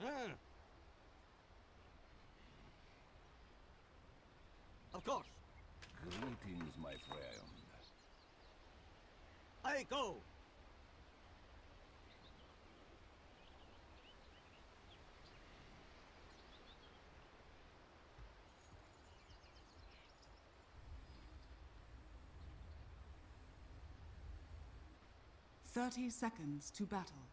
Ah. Of course. Greetings, my friend. I go. "30 seconds to battle."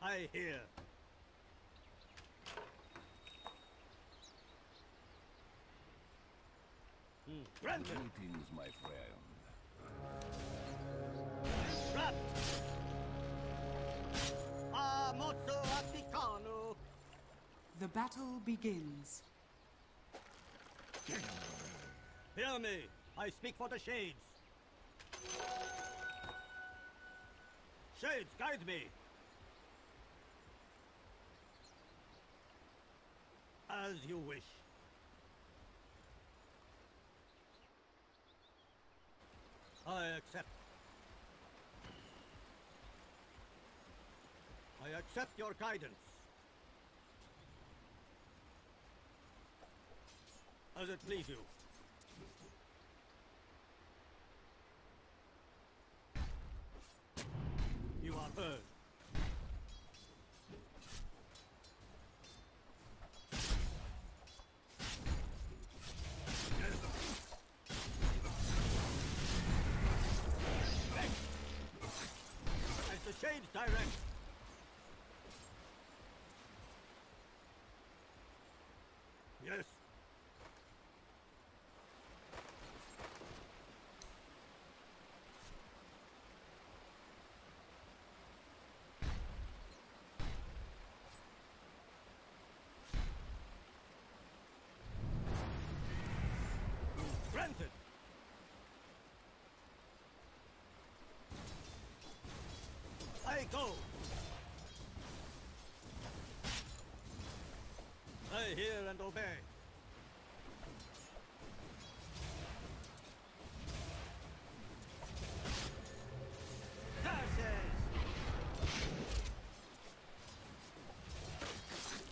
I hear. Granted. Greetings, my friend. Trapped. Mozo Africano. The battle begins. Hear me. I speak for the Shades. Shades, guide me. As you wish. I accept. I accept your guidance. As it please you. You are heard. As the Shades direct. Yes. Granted. I go. I hear and obey. Dashes.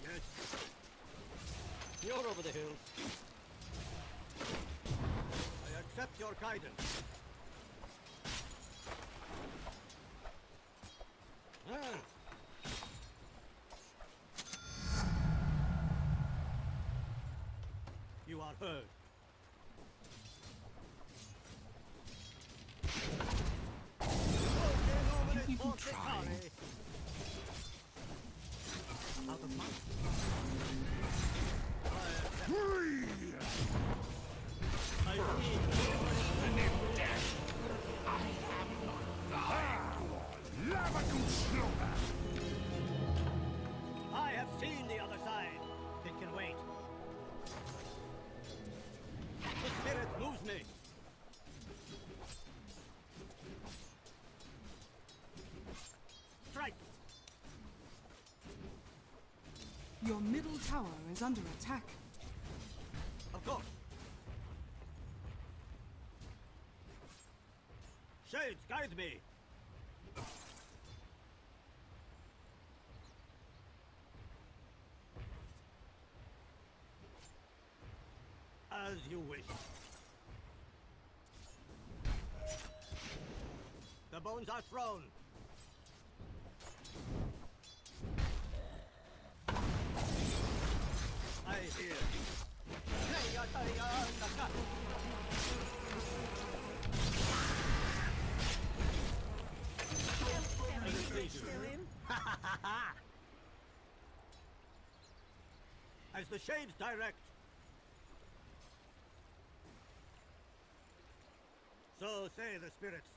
Yes. You're over the hills. I accept your guidance. Ah. You are heard. You people try. Out of mind. I see. And if death, I have not died. Lava to slaughter. I have seen the other side. It can wait. The spirit moves me. Strike. Your middle tower is under attack. Of course. Shades, guide me. As you wish. The bones are thrown. I hear. As the Shades direct. So say the spirits.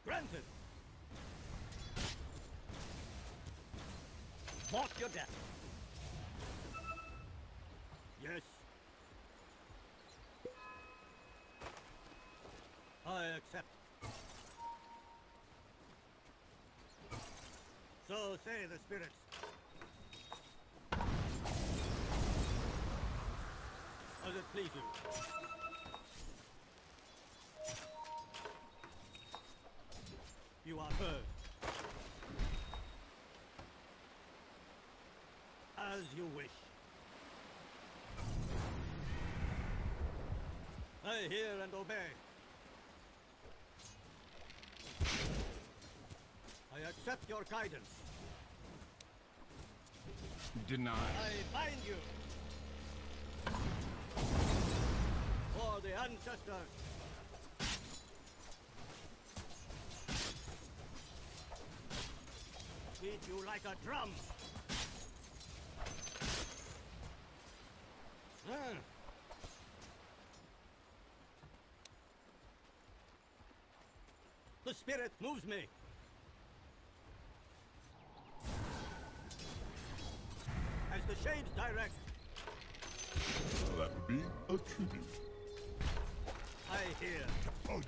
Granted. Mark your death. Yes. I accept. So say the spirits. please you? You are heard. As you wish. I hear and obey. I accept your guidance. Denied. I bind you. For the ancestors. Beat you like a drum. Ah. The spirit moves me. As the shades direct, That be a tribute. I hear. Oh,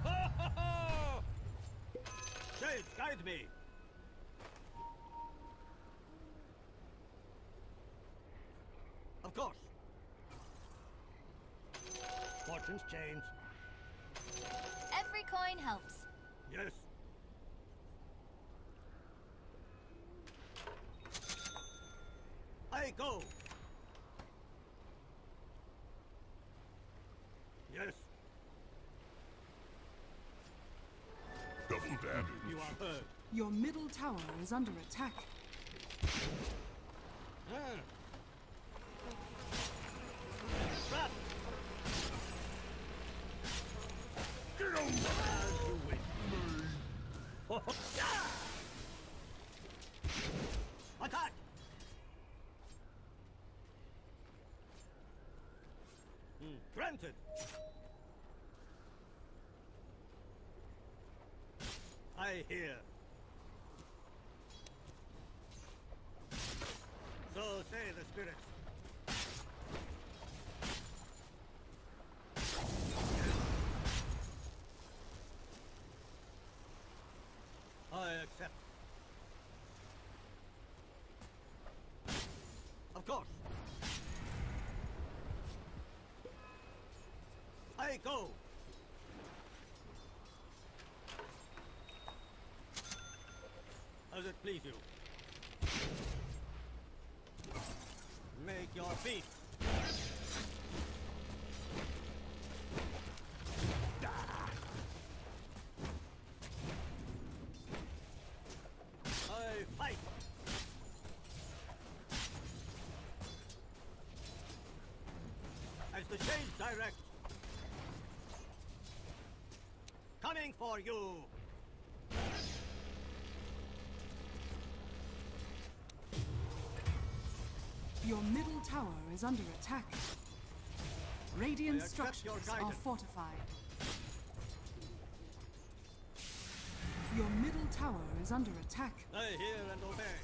Ho, ho, ho! Shades, guide me. Of course. Fortunes change. Every coin helps. Yes. I go. Yes. double damage. You are heard. Your middle tower is under attack. Ah. Trap. Get over. As you wish. Oh, ho. Ah! Attack. Granted. I hear. So say the spirits. I accept. Of course. I go. As it please you. Make your feet. I fight. As the shades direct. Coming for you. Your middle tower is under attack. Radiant I accept your structures are guidance. fortified. Your middle tower is under attack. I hear and obey.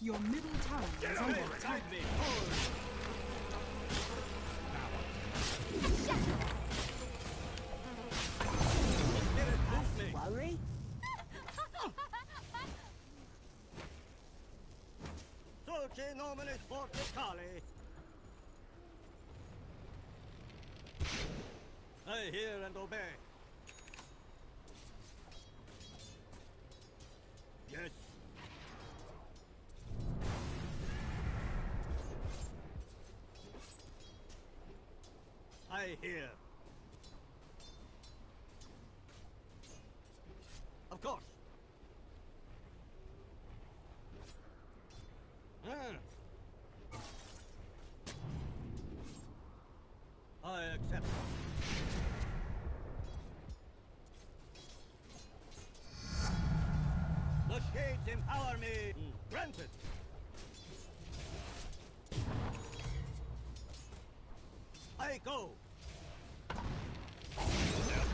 Your middle tower is under Hey, attack. guide me. Hold. The spirit moves me. Worry? Dulce nominis forticali. I hear and obey. Yes. I hear. Of course. I accept. The shades empower me. Granted. I go. They're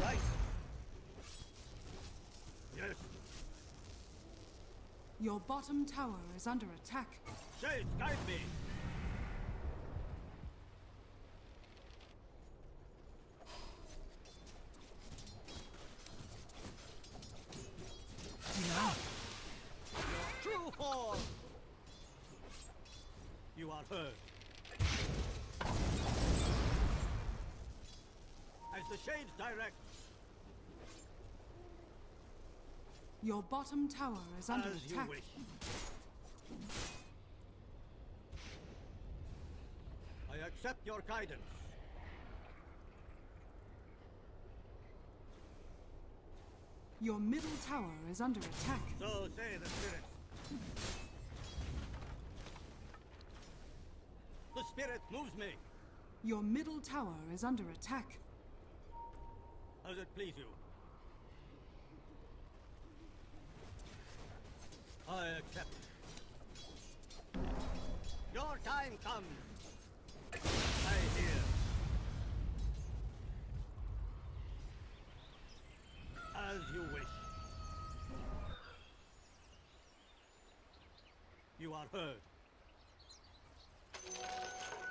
right. Yes. Your bottom tower is under attack. Shades, guide me. are heard. As the shades direct, Your bottom tower is under as you attack. wish. I accept your guidance. Your middle tower is under attack. So say the spirits. The spirit moves me. Your middle tower is under attack. As it please you. I accept. Your time comes. I hear. As you wish. You are heard.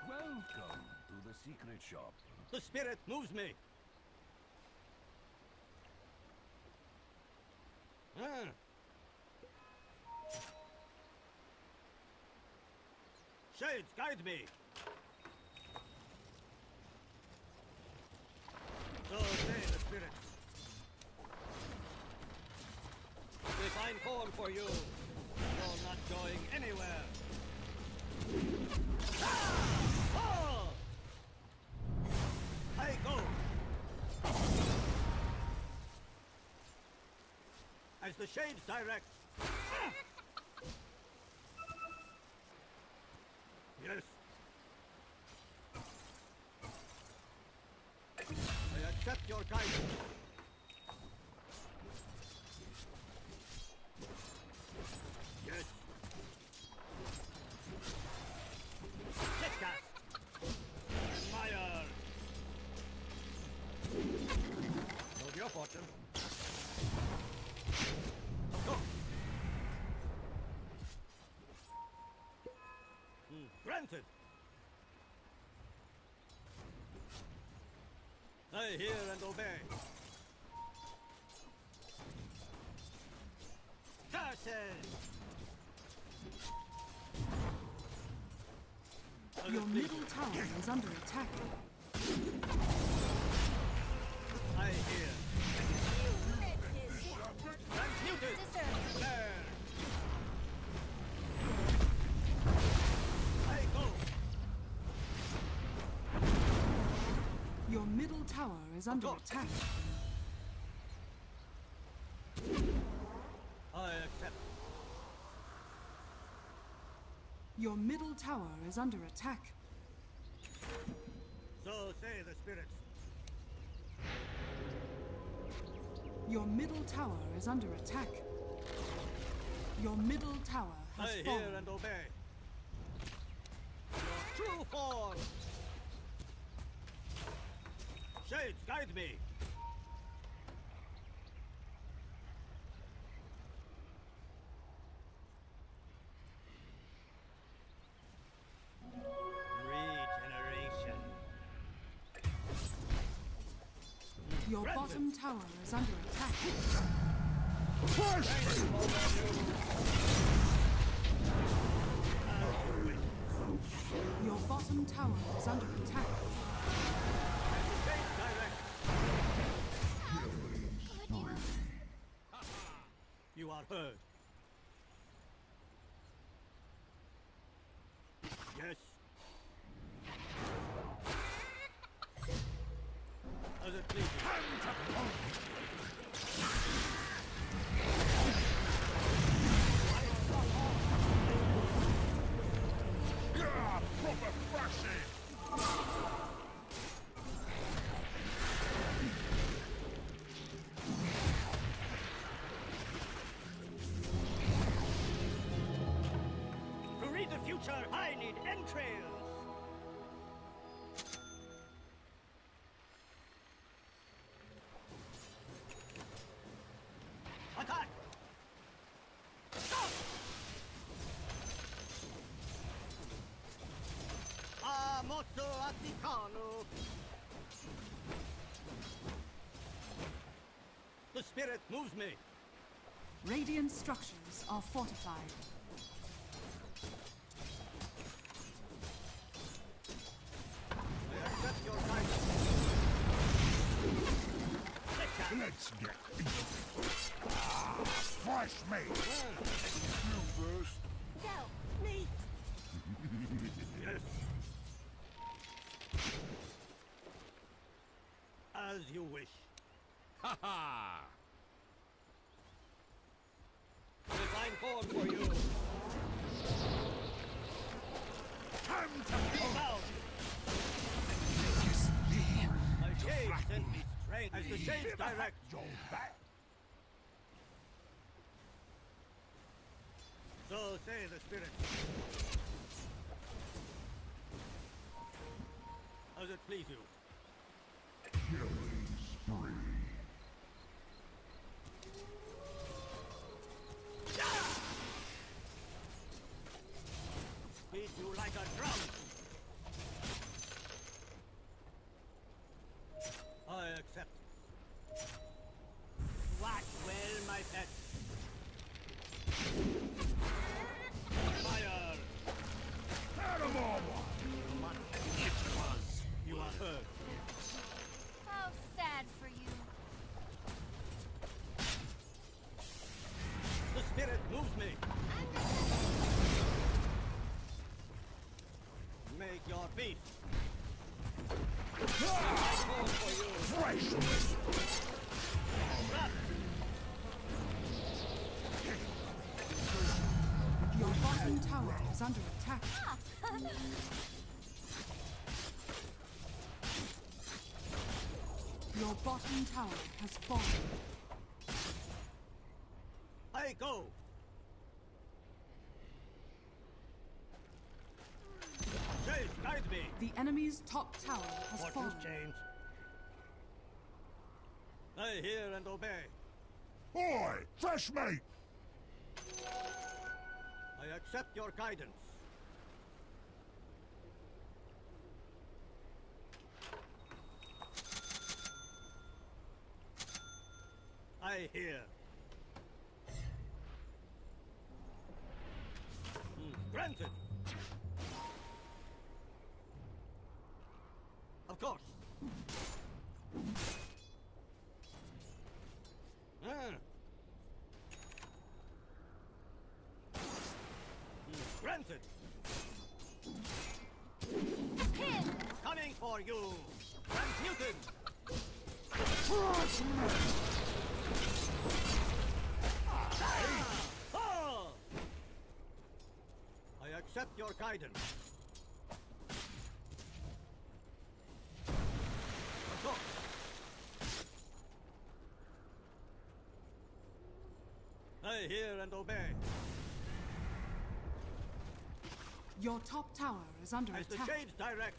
Welcome to the secret shop. The spirit moves me. Ah. Shades, guide me. So say the spirits. We find corn for you. You're not going anywhere. Ah! Oh! I go. As the shades direct. Ah! Yes. I accept your guidance. Yes. Kickcast. Admire. Hold your fortune. Go. Granted. I hear and obey. Curses! Your middle tower is under attack. I hear. You met his Transmuted! deserve. There! I go! Your middle tower is under course. attack. I accept. Your middle tower is under attack. So say the spirits. Your middle tower is under attack. Your middle tower has I hear fallen. and obey. Your true form! Shades, guide me! Regeneration. Your Granted. bottom tower is under attack. Your bottom tower is under attack. You are heard. Yes. As it pleases. Yeah, proper thrashing! To read the future, I need entrails. Attack! Stop! Mozzo Atticano! The spirit moves me. Radiant structures are fortified. Let's get fresh meat. You first. No, me. Yes. As you wish. Ha ha! We'll find corn for you. Time to Move out. kiss me. My shade sent me straight as the shades direct. Your back. So say the spirit. Does it please you? Killing spree. Beat you like a drum. I accept. Watch well, my pet. Fire! Animal! It was. You are heard. How sad for you. The spirit moves me. Make your peace. I call for you. Fresh meat. Stop. Your bottom tower is under attack. Your bottom tower has fallen. I go. Chase, guide me. The enemy's top tower has What fallen. has changed? I hear and obey. Oi! Fresh meat! I accept your guidance. I hear. Granted. Of course. Granted. Pin. Coming for you. Transmuted. Fresh meat! Ah! I accept your guidance. Of course. I hear and obey. Your top tower is under As the attack. shades direct.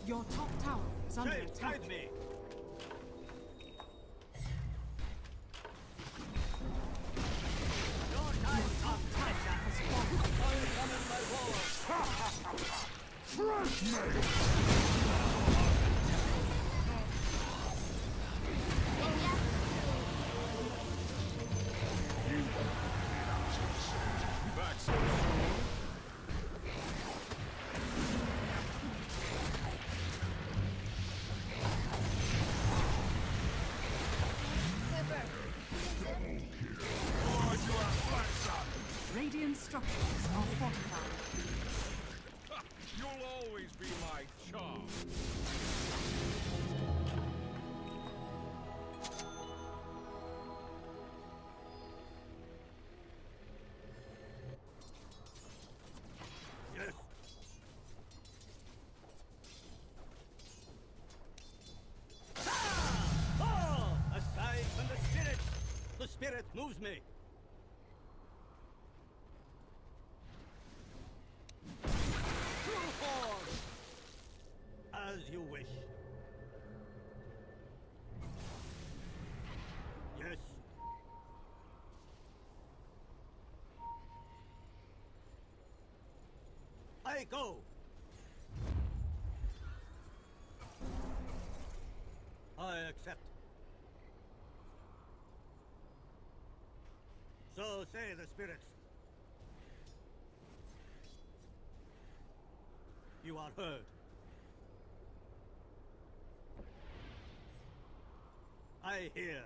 Your top tower is under Shades, attack. guide me. Your time comes, Hesha. Has fallen. I summon my war. Fresh meat! Back so soon? Lord, you are flex up! Radiant structures are fortified. You'll always be my charm. Yes. Ah! Oh! Aside from the spirit! The spirit moves me! True form! As you wish. Yes. I go! I accept. So say the spirits. You are heard. I hear.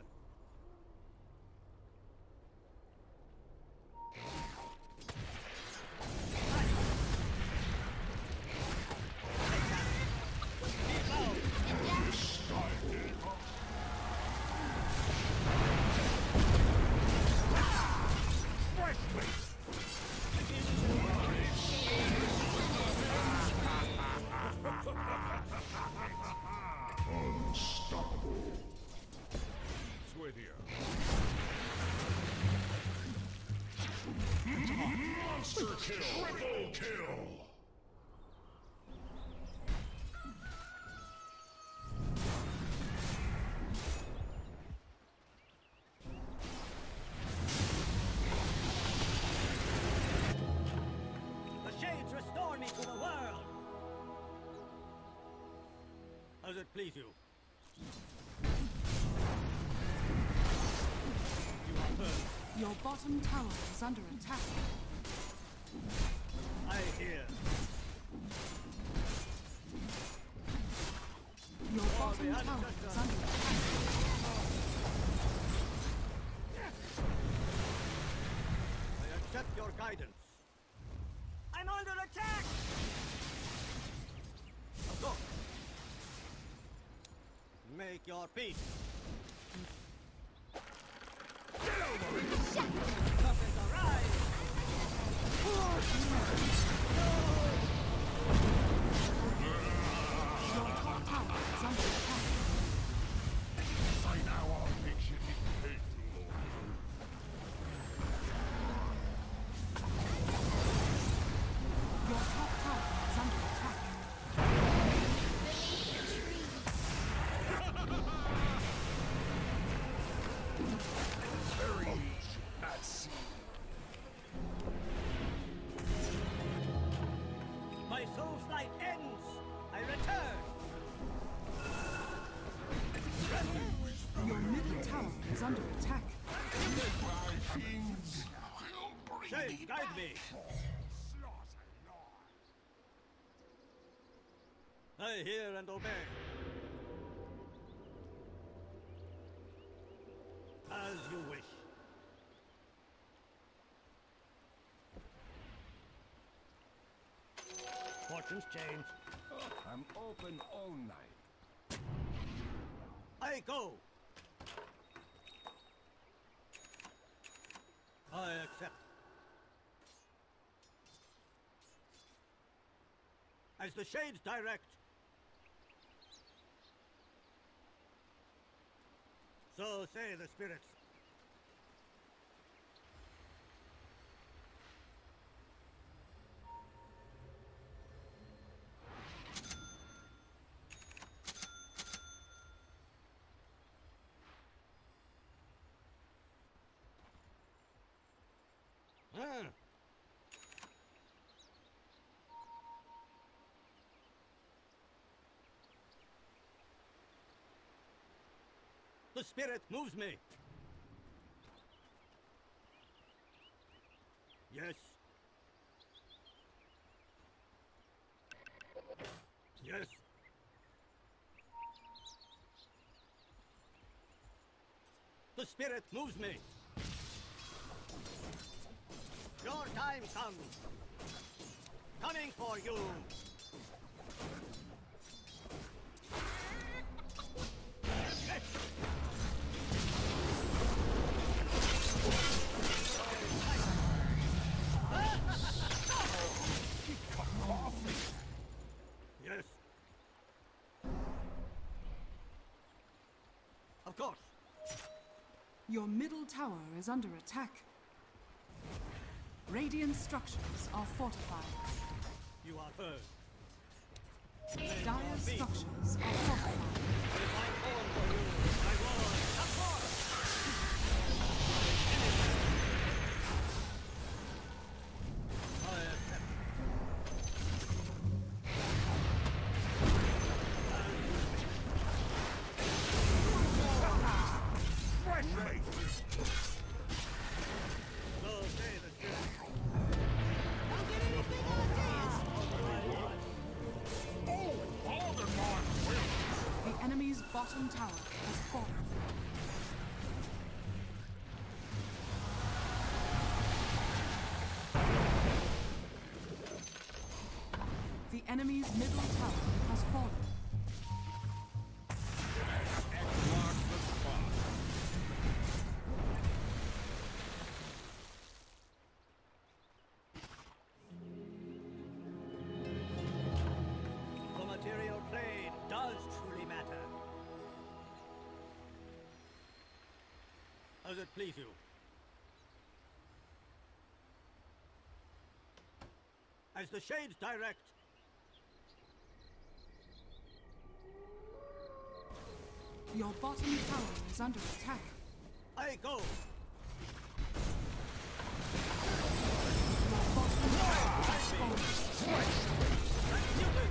It's with you. Monster kill! Triple kill! The shades restore me to the world! As it please you. You are heard. Your bottom tower is under attack. I hear. Your bottom tower is under attack. I accept your guidance. I'm under attack! Look. Make your peace. Something's arrived! Your top tower is under attack. I now all picture it hate, Lord. Your top tower is under attack. Very at sea. My soul's light ends! I return! Your middle tower is under attack. My fiends will bring Shades, me guide me! slaughter, Lord. I hear and obey. As you wish. Fortunes change. I'm open all night. I go! I accept. As the shades direct. So say the spirits. Ah. The spirit moves me. Yes. Yes. The spirit moves me. Your time comes. Coming for you. Yes. Of course. Your middle tower is under attack. Radiant structures are fortified. You are heard. Dire structures are fortified. If I call for you, I will. Of course. I accept. So say the spirit. enemy's bottom tower has fallen. The enemy's middle tower has fallen. X marks the spot. The material played does truly matter. As it please you. As the shades direct. Your bottom tower is under attack. I go. Your bottom tower has fallen. Transmuted.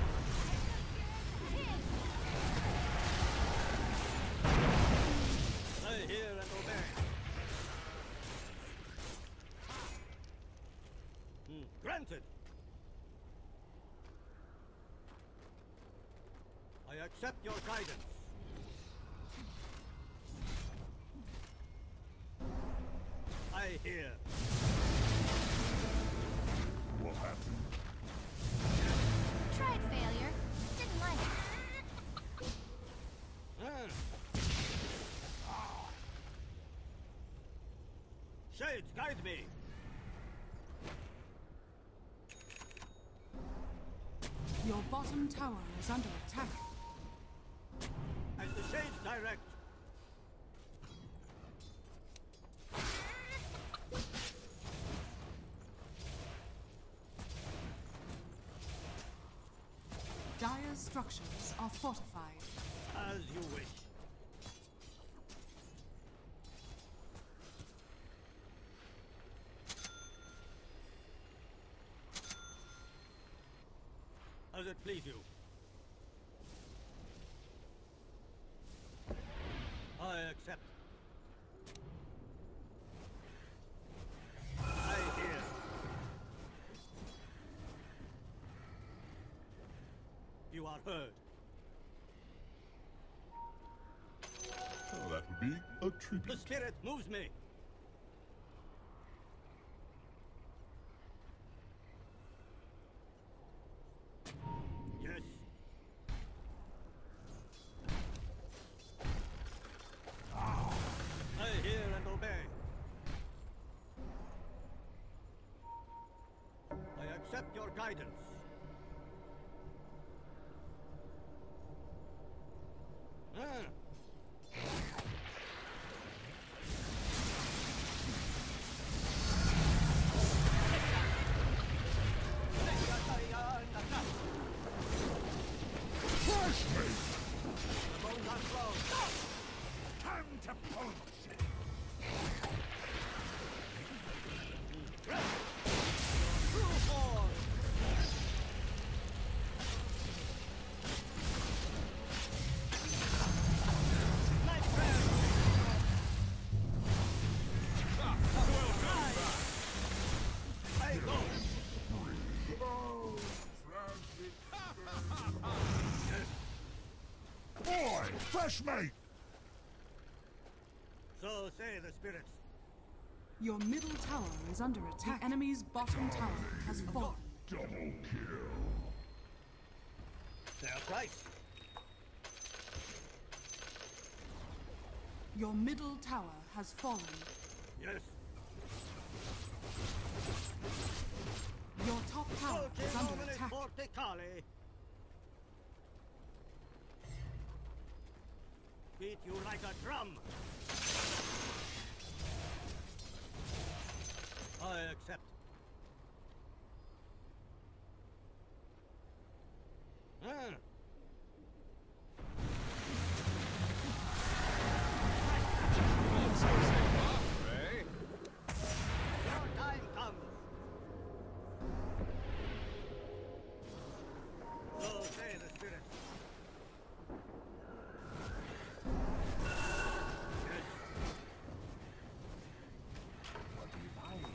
I hear and obey. Granted. I accept your guidance. I hear. What happened? Tried failure. Didn't like it. Shades, guide me. Your bottom tower is under attack. As the shades direct. Dire's structures are fortified. As you wish. As it please you. I accept. I hear. You are heard. Oh, that would be a The tribute. spirit moves me. Yes. I hear and obey. I accept your guidance. Crush me! The bones are flown. Time to punch! True form. My friend. I go. Boy, fresh mate! So say the spirits. Your middle tower is under attack. The enemy's bottom tower has fallen. Double kill. Their price. Your middle tower has fallen. Yes. Your top tower is under Nomine attack. forte cali. Beat you like a drum. I accept. Don't so say off, eh? Your time comes. So say the spirits. Yes. What do you buy?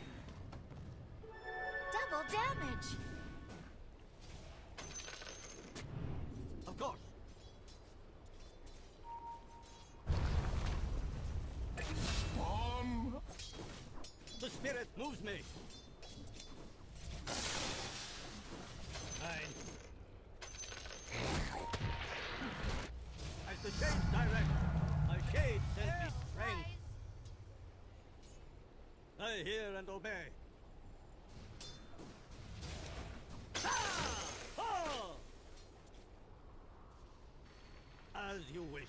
spirit moves me. Fine. As the shades direct, my shade sends me strength. I hear and obey. Ah! Oh! As you wish.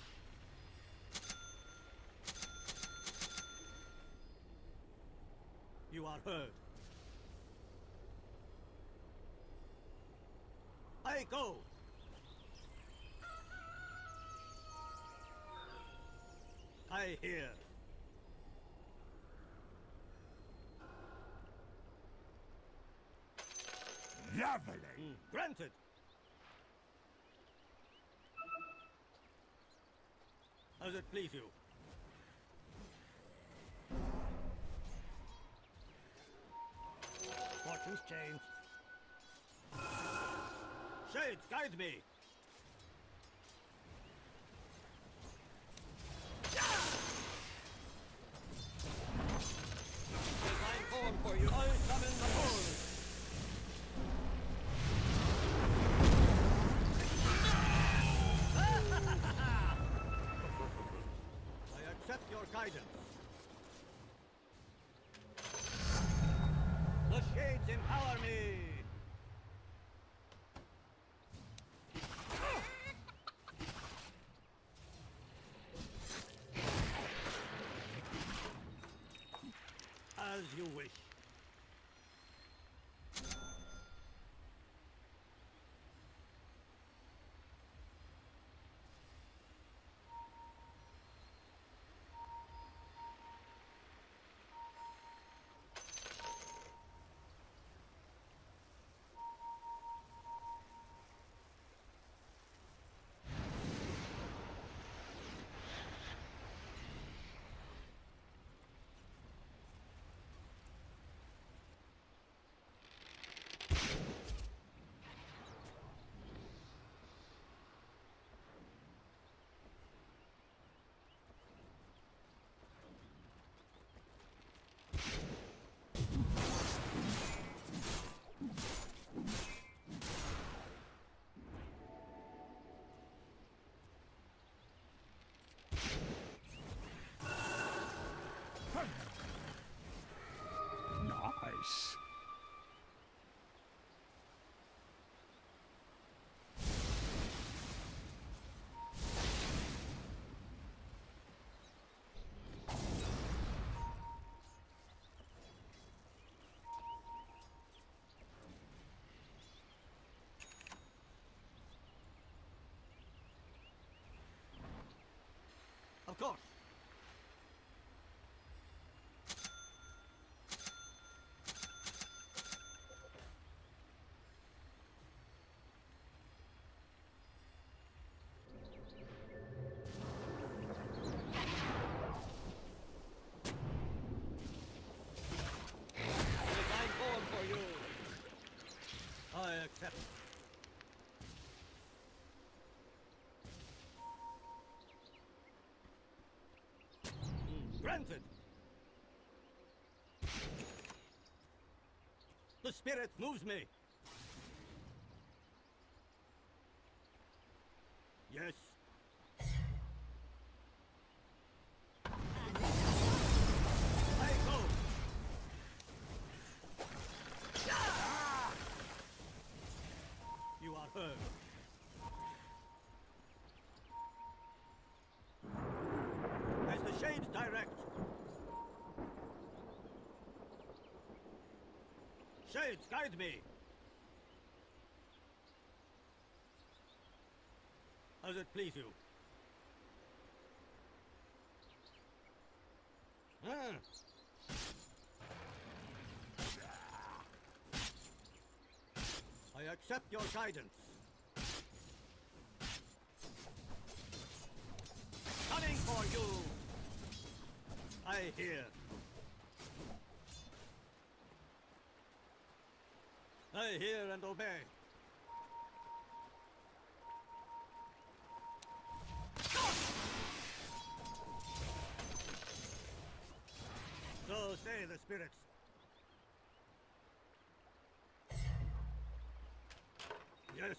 You are heard. I go. I hear. Lovely. Granted. As it please you. Fortunes change. Shades, guide me. Divine form for you. I summon the moon. I accept your guidance. The shades empower me! As you wish. Nice. Of course. Divine form for you. I accept. Granted. The spirit moves me. Yes. I go. You are heard. As the shades direct. Shades, guide me. As it please you. Ah. I accept your guidance. Coming for you. I hear. I hear and obey. So say the spirits. Yes.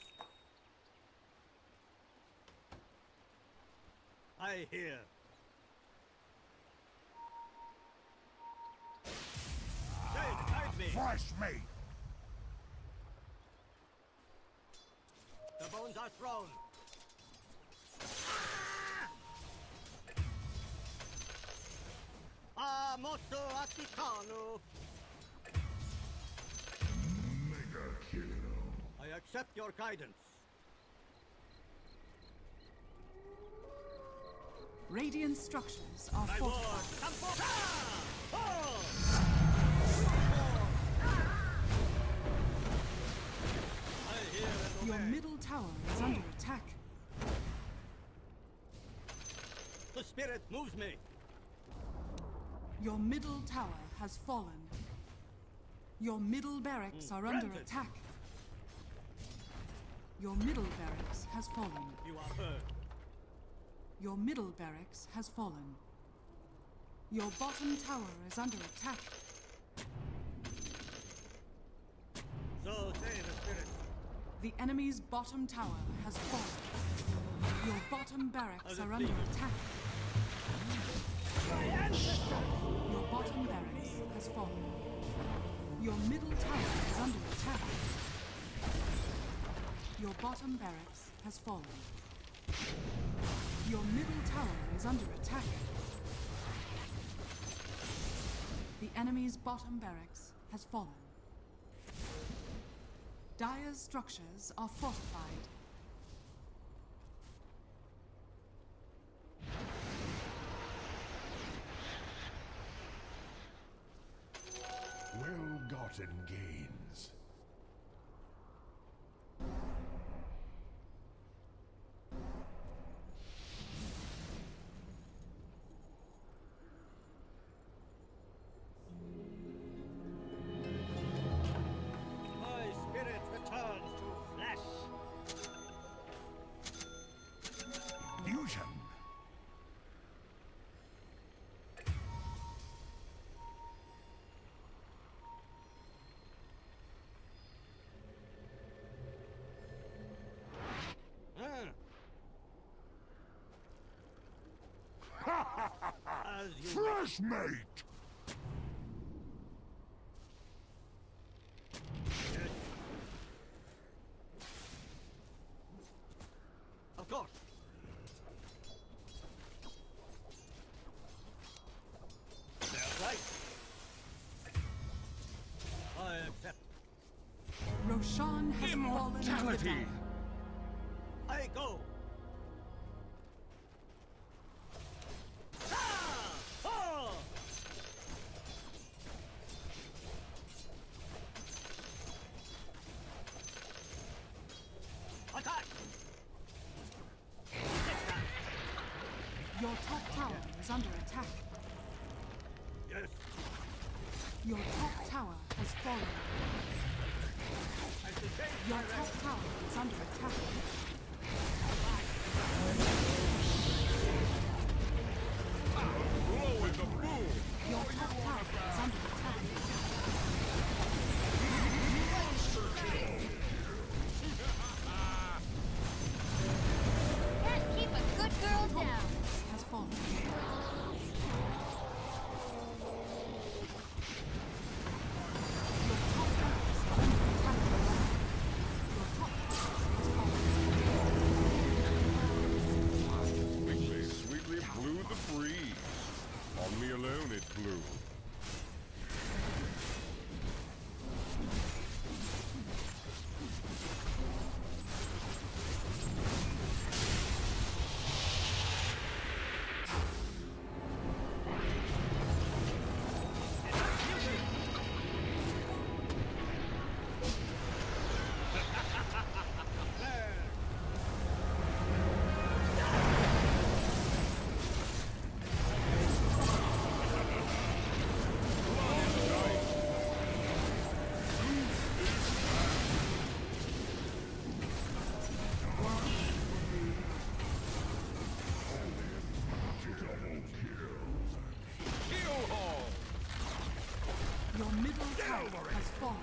I hear. Shade, guide me. Fresh meat! The bones are thrown. Moto Atticano. Mega kill. I accept your guidance. Radiant structures are My lord, fortified. come forth! Oh! I hear and Your obey. middle tower is under attack. The spirit moves me. Your middle tower has fallen. Your middle barracks are under granted. attack. Your middle barracks has fallen. You are heard. Your middle barracks has fallen. Your bottom tower is under attack. So say the spirit. The enemy's bottom tower has fallen. Your bottom barracks How's it are under feel? attack. Your bottom barracks has fallen. Your middle tower is under attack. Your bottom barracks has fallen. Your middle tower is under attack. The enemy's bottom barracks has fallen. Dire's structures are fortified. Well-gotten gains. My spirit returns to flesh. Fusion. As you Fresh meat! wish. Of course. That's right. I accept. Roshan has fallen to the Immortality! dark. I go. Ah! Oh! Attack! Your top tower is under attack. Yes, Your top tower has fallen. I should change Your direction. top tower is under attack. Blow in the boom! Your top tower is under attack. Can't keep a good girl down. Has fallen. Your top barracks are under attack. Your top barracks has fallen. Sweetly, sweetly blew the breeze. On me alone it blew. Kill haul! Your middle tower has fallen.